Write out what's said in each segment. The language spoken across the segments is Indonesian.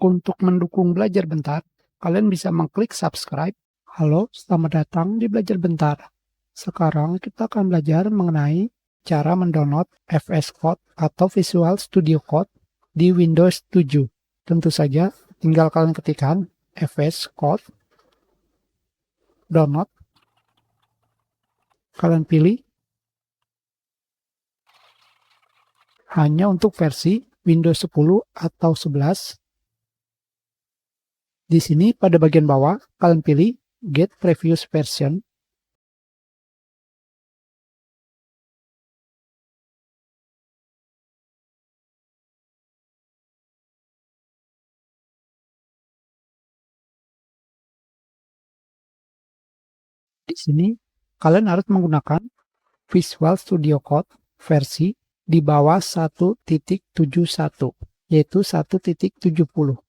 Untuk mendukung Belajar Bentar, kalian bisa mengklik subscribe. Halo, selamat datang di Belajar Bentar. Sekarang kita akan belajar mengenai cara mendownload VS Code atau Visual Studio Code di Windows 7. Tentu saja, tinggal kalian ketikkan VS Code, download, kalian pilih hanya untuk versi Windows 10 atau 11. Di sini pada bagian bawah, kalian pilih Get Previous Version. Di sini, kalian harus menggunakan Visual Studio Code versi di bawah 1.71, yaitu 1.70.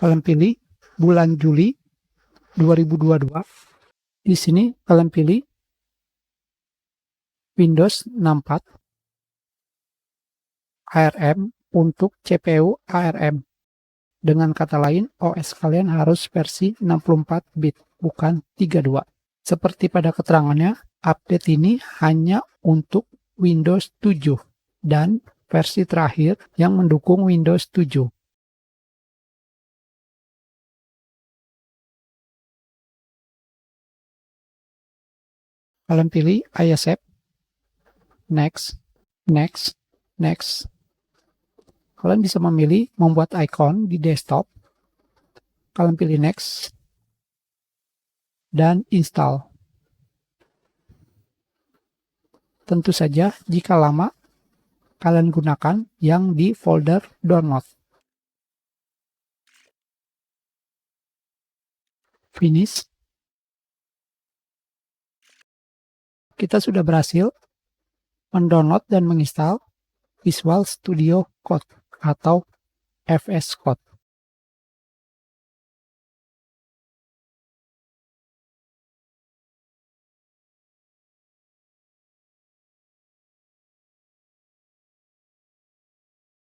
Kalian pilih bulan Juli 2022. Di sini kalian pilih Windows 64 ARM untuk CPU ARM. Dengan kata lain, OS kalian harus versi 64 bit, bukan 32. Seperti pada keterangannya, update ini hanya untuk Windows 7 dan versi terakhir yang mendukung Windows 7. Kalian pilih I accept, next, next, next. Kalian bisa memilih membuat icon di desktop. Kalian pilih next dan install. Tentu saja jika lama, kalian gunakan yang di folder download. Finish. Kita sudah berhasil mendownload dan menginstal Visual Studio Code atau VS Code.